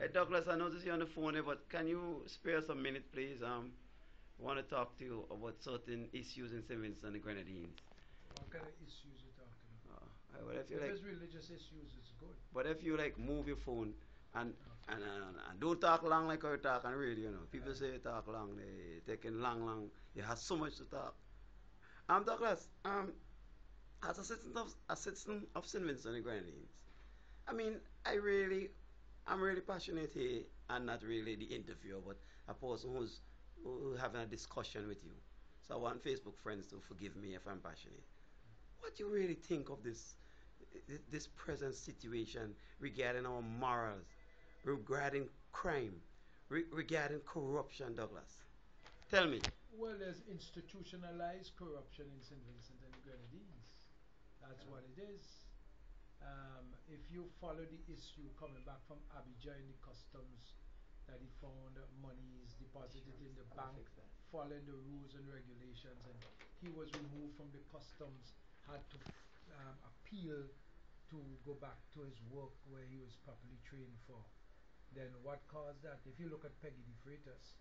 Hey, Douglas, I noticed you're on the phone here, but can you spare us a minute, please? I want to talk to you about certain issues in St. Vincent and the Grenadines. What kind of issues you talking about? Well, if you If like, it's religious issues, it's good. but if you like, move your phone and Okay. and don't talk long like how you talk on radio. You know, people say you talk long, they taking long. You have so much to talk. Douglas, as a citizen of St. Vincent and the Grenadines, I mean, I'm really passionate here, and not really the interviewer, but a person who's having a discussion with you. So I want Facebook friends to forgive me if I'm passionate. What do you really think of this present situation regarding our morals, regarding crime, regarding corruption, Douglas? Tell me. Well, there's institutionalized corruption in St. Vincent and the Grenadines. That's what it is. If you follow the issue coming back from Abidjan in the customs, that he found money is deposited in the bank following the rules and regulations, and he was removed from the customs, had to appeal to go back to his work where he was properly trained for. Then what caused that? If you look at Peggy de Freitas,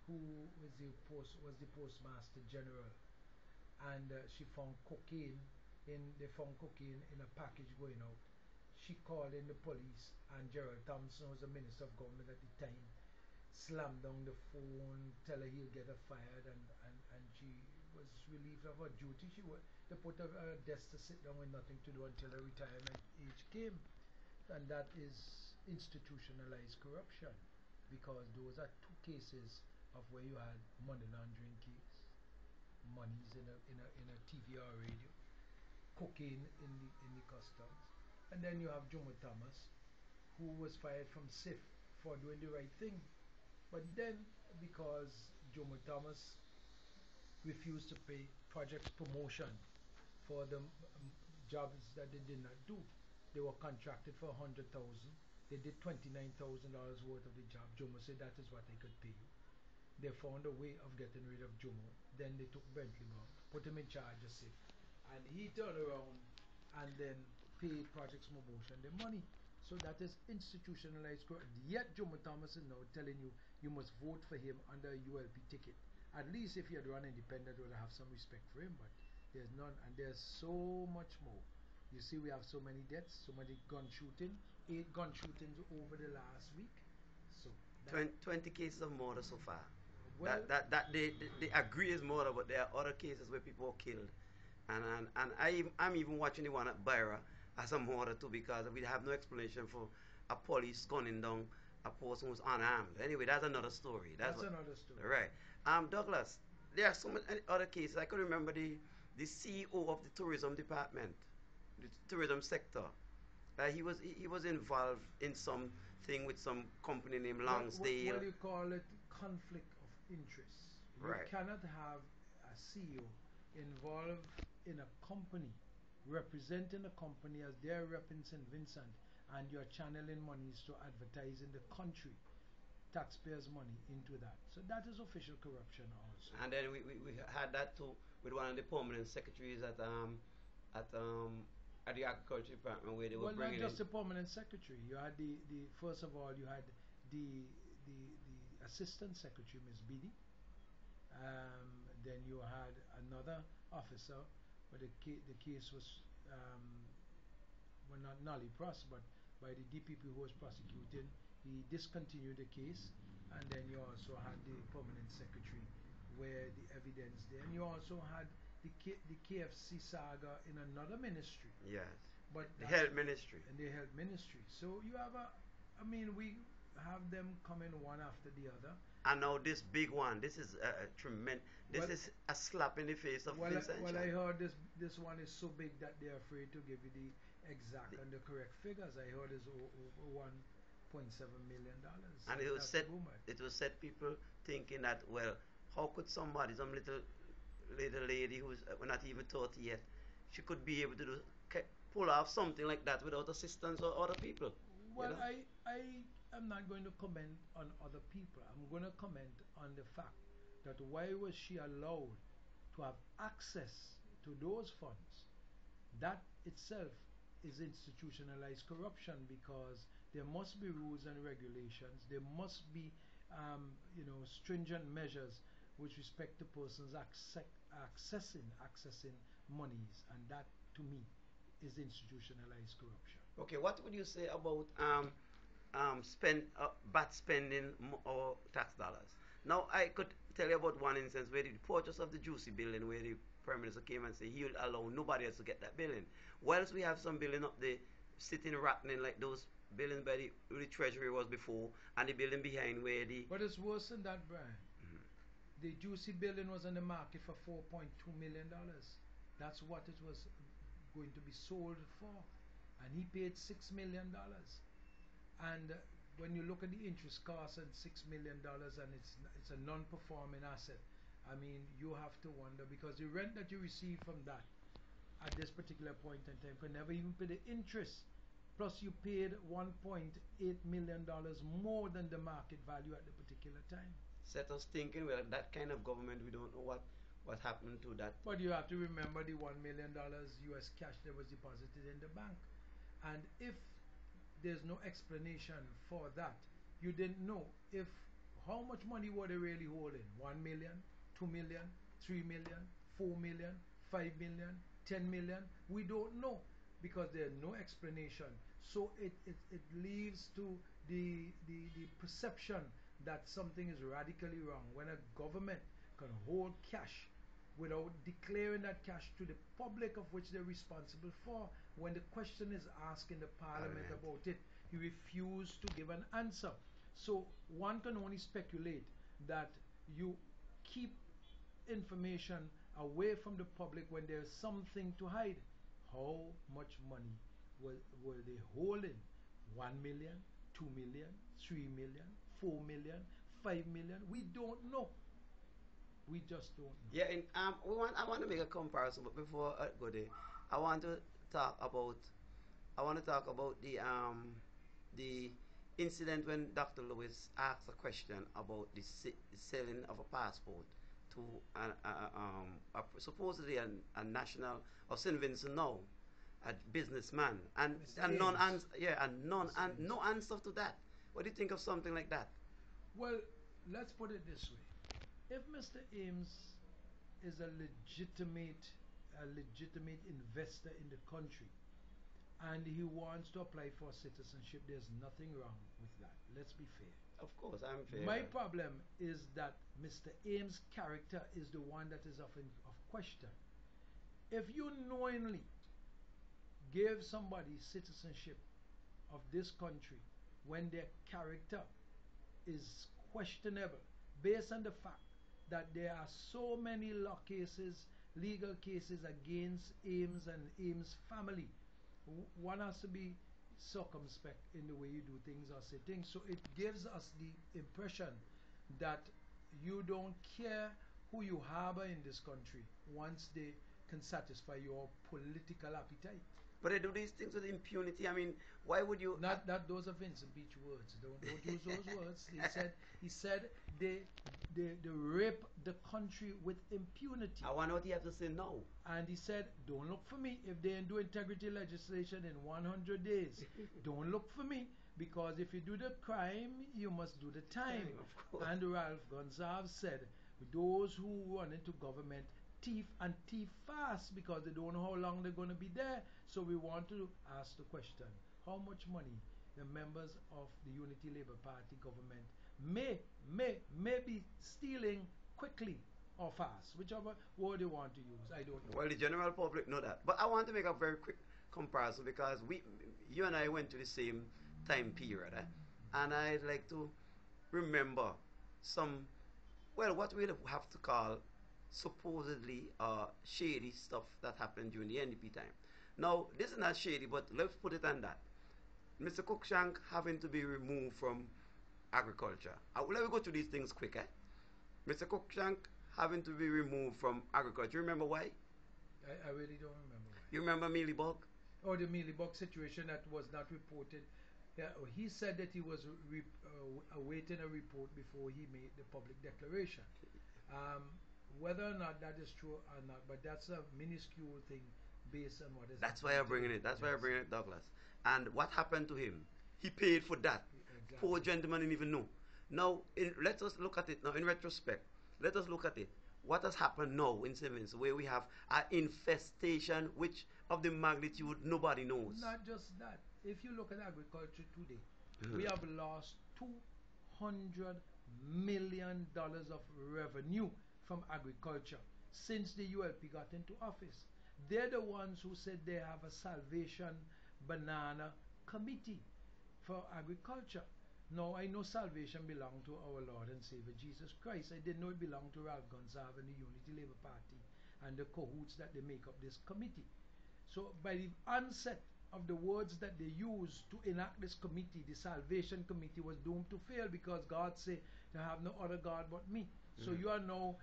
who was the postmaster general, and they found cocaine in a package going out. She called in the police, and Gerald Thompson was the minister of government at the time, slammed down the phone, tell her he'll get her fired, and she was relieved of her duty. They put her at a desk to sit down with nothing to do until her retirement age came. And that is institutionalized corruption, because those are two cases of where you had money laundering case, monies in a TV or radio, cocaine in the customs, and then you have Jomo Thomas, who was fired from SIF for doing the right thing. But then, because Jomo Thomas refused to pay projects promotion for the jobs that they did not do, they were contracted for 100,000. They did $29,000 worth of the job. Jomo said that is what they could pay you. They found a way of getting rid of Jomo. Then they took Bentley Brown, put him in charge of SIF, and he turned around and then paid projects promotion the money. So that is institutionalized corruption. Yet Jomo Thomas is now telling you you must vote for him under a ULP ticket. At least if he had run independent, would have some respect for him, but there's none, and there's so much more. You see, we have so many deaths, so many gun shooting, 8 gun shootings over the last week. So 20 cases of murder so far. Well, That they agree is murder, but there are other cases where people were killed, and I'm even watching the one at Byra as a murder too, because we have no explanation for a police gunning down a person who's unarmed. Anyway, that's another story. That's another story. Right. Douglas, there are so many other cases. I could remember the CEO of the tourism department, the tourism sector. He was involved in something with some company named Longsdale. Well, you call it conflict of interest. You Right. cannot have a CEO involved in a company, representing a company as their rep in St. Vincent, and you're channeling monies to advertise in the country, taxpayers' money into that. So that is official corruption also. And then we had that too with one of the permanent secretaries at um at the agriculture department, where they were Well, not bringing just the in. permanent secretary. You had the first of all, you had the assistant secretary, Ms. Beatty. Then you had another officer, but the case was well, not nully pros, but by the DPP who was prosecuting, he discontinued the case. And then you also had the permanent secretary, where the evidence there, and you also had the KFC saga in another ministry. Yes. But The health ministry. and the health ministry. So you have I mean, we have them coming one after the other. And now this big one, this is a tremendous. This Well, is a slap in the face of Vincent. well, I heard this one is so big that they're afraid to give you the exact and the correct figures. I heard it's over $1.7 million. And That's rumored. it will set people thinking that, well, how could somebody, some little lady who's not even 30 yet, she could be able to pull off something like that without assistance or other people? Well, I am not going to comment on other people. I'm going to comment on the fact that why was she allowed to have access to those funds? That itself is institutionalized corruption, because There must be rules and regulations. There must be, stringent measures with respect to persons accessing monies, and that, to me, is institutionalized corruption. Okay, what would you say about spend bad spending or tax dollars? Now, I could tell you about one instance where the purchase of the Juicy building, where the Prime Minister came and said he'll allow nobody else to get that building. Whilst we have some building up there sitting rotting like those buildings by the Treasury was before, and the building behind where the. But it's worse than that, Brian. The Juicy building was on the market for $4.2 million. That's what it was going to be sold for. And he paid $6 million. And when you look at the interest cost at $6 million, and it's a non-performing asset, I mean, you have to wonder, because the rent that you receive from that at this particular point in time can never even pay the interest. Plus you paid $1.8 million more than the market value at the particular time. Set us thinking, well, that kind of government, we don't know what happened to that. But you have to remember the $1 million US cash that was deposited in the bank. And if there's no explanation for that, you didn't know if how much money were they really holding? 1 million, 2 million, 3 million, 4 million, 5 million, 10 million? We don't know, because there's no explanation. So it leads to the perception that something is radically wrong when a government can hold cash without declaring that cash to the public of which they're responsible for. When the question is asked in the parliament about it, he refused to give an answer. So one can only speculate that you keep information away from the public when there's something to hide. How much money were they holding? 1 million, 2 million, 3 million, 4 million, 5 million? We don't know. We just don't know. Yeah, and I want to make a comparison, but before I go there, I want to talk about the incident when Dr. Lewis asked a question about the selling of a passport to supposedly a national of St. Vincent now, a businessman, and no answer to that. What do you think of something like that? Well, let's put it this way. If Mr. Ames is a legitimate investor in the country, and he wants to apply for citizenship, there's nothing wrong with that. Let's be fair. Of course, I'm fair. My problem is that Mr. Ames' character is the one that is of question. If you knowingly gave somebody citizenship of this country when their character is questionable, based on the fact that there are so many legal cases against Ames and Ames' family, one has to be circumspect in the way you do things or say things. So it gives us the impression that you don't care who you harbor in this country once they can satisfy your political appetite. But they do these things with impunity. I mean, why would you? Not those are Vincent Beach words. Don't use those words. He said they rape the country with impunity. I wonder what he has to say now. And he said, don't look for me if they didn't do integrity legislation in 100 days. Don't look for me, because if you do the crime, you must do the time. And Ralph Gonsalves said, those who run into government thief and thief fast, because they don't know how long they're going to be there. So we want to ask the question, how much money the members of the Unity Labour Party government may be stealing quickly or fast, whichever word they want to use. I don't know. Well, the general public know that. But I want to make a very quick comparison, because you and I went to the same time period, and I'd like to remember what we have to call supposedly shady stuff that happened during the NDP time. Now, this is not shady, but let's put it on that. Mr. Cruikshank having to be removed from agriculture. Let me go through these things quick. Mr. Cruikshank having to be removed from agriculture. You remember why? I really don't remember why. You remember Mealybug? Oh, the Mealybug situation that was not reported. Yeah, he said that he was awaiting a report before he made the public declaration. Whether or not that is true or not, but that's a minuscule thing based on what is. That's why I'm bringing it. That's why I'm bringing it, Douglas. And what happened to him? he paid for that. Exactly. Poor gentleman didn't even know. Now, let us look at it now in retrospect. Let us look at it. What has happened now in Simmons, where we have an infestation which of the magnitude nobody knows. Not just that. If you look at agriculture today, we have lost $200 million of revenue from agriculture since the ULP got into office. They're the ones who said they have a Salvation Banana Committee for agriculture. Now, I know salvation belonged to our Lord and Savior Jesus Christ. I didn't know it belonged to Ralph Gonsalves and the Unity Labour Party and the cahoots that they make up this committee. So, by the onset of the words that they used to enact this committee, the Salvation Committee was doomed to fail because God said, "To have no other God but me." So you are now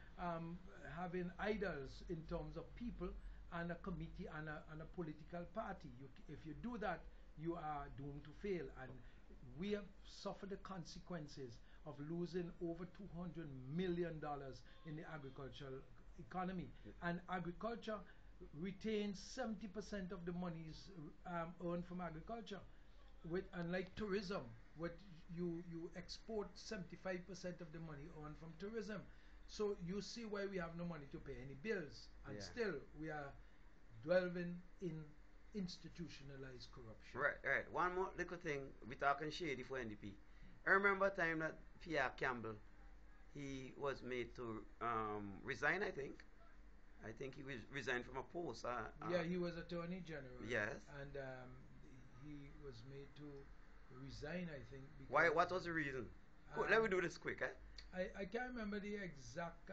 having idols in terms of people and a committee and a political party. If you do that, you are doomed to fail. And we have suffered the consequences of losing over $200 million in the agricultural economy. And agriculture retains 70% of the monies earned from agriculture. Unlike tourism, what you export 75% of the money earned from tourism. So you see why we have no money to pay any bills, and still we are dwelling in institutionalized corruption. Right. One more little thing, we talking shady for NDP. I remember a time that Pierre Campbell, he was made to resign, I think. I think he was resigned from a post. Yeah, he was Attorney General. Yes. And he was made to resign, I think. Why? What was the reason? Let me do this quick, eh? I can't remember the exact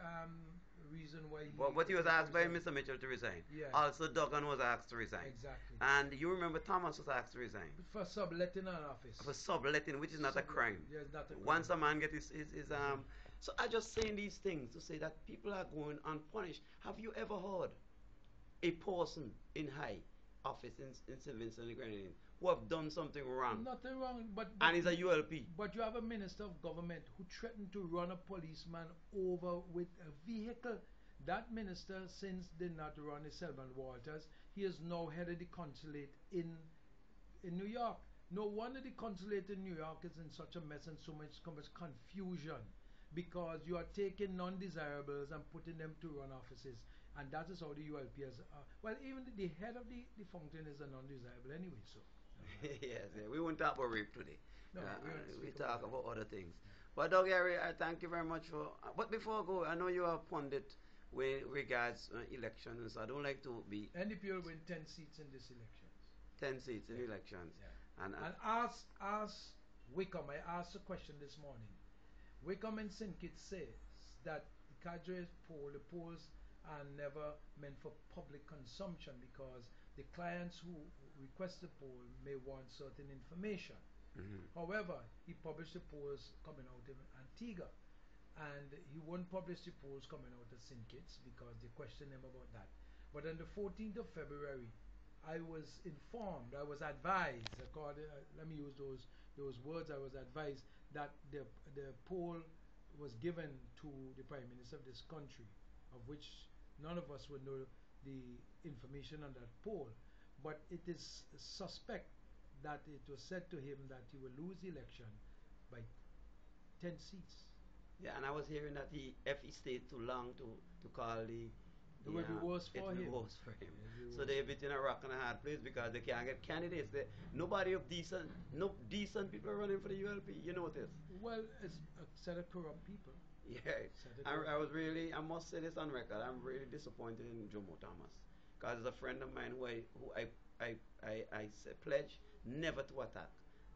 reason why he... But he was asked by Mr. Mitchell to resign. Yeah. Also, Duggan was asked to resign. Exactly. And you remember Thomas was asked to resign. For subletting an office. For subletting, which is not a crime. Yeah, it's not a crime. Once a man gets his So I just saying these things to say that people are going unpunished. Have you ever heard a person in high office in St. Vincent and the Grenadines who have done something wrong? Nothing wrong, but and he's a ULP. But you have a minister of government who threatened to run a policeman over with a vehicle. That minister, since did not run is Selman Walters. He is now head of the consulate in New York. No wonder the consulate in New York is in such a mess and so much confusion, because you are taking non-desirables and putting them to run offices, and that is how the ULP has. Well, even the head of the fountain is a non-desirable anyway. So. Yes, we won't talk about rape today. No, we talk about other things. But Doug Harry, I thank you very much for. But before I go, I know you are a pundit with regards elections. I don't like to be. NDP will win 10 seats in this elections. 10 seats in elections. Yeah. And ask Wickham. I asked a question this morning. Wickham and St. Kitts says that the Cadre poll, the polls are never meant for public consumption because the clients who request the poll may want certain information. However, he published the polls coming out in Antigua, and he won't publish the polls coming out of St. Kitts because they question him about that. But on the 14th of February, I was informed, I was advised, let me use those words, I was advised that the poll was given to the Prime Minister of this country, of which none of us would know the information on that poll. But it is suspect that it was said to him that he will lose the election by 10 seats. Yeah, and I was hearing that he stayed too long to call the. It will be worse for him. So they're a bit in a rock and a hard place because they can't get candidates. Nobody of no decent people are running for the ULP. You know this. Well, it's a set of corrupt people. Yeah, I was really, I must say this on record, I'm really disappointed in Jomo Thomas. Because as a friend of mine who I pledge never to attack.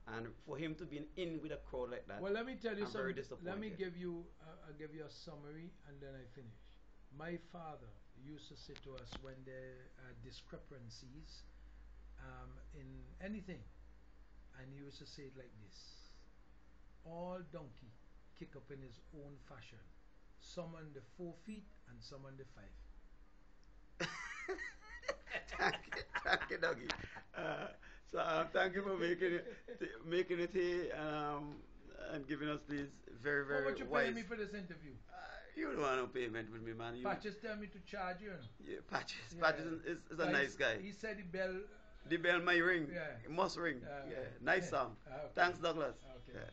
And for him to be in with a crowd like that, well, let me tell you something. Very disappointed. Let me give you, I'll give you a summary and then I finish. My father used to say to us when there are discrepancies in anything, and he used to say it like this: all donkey kick up in his own fashion, some on the 4 feet and some on the 5. Thank you, Dougie. So thank you for making it here and giving us these very, very How much you paying me for this interview? You don't want no payment with me, man. Patches tell me to charge you. Yeah, Patches. Yeah. Patches is a nice guy. He said the bell The bell may ring. Yeah. It must ring. Uh, Yeah. Nice song. okay. Thanks, Douglas. Okay. Yeah.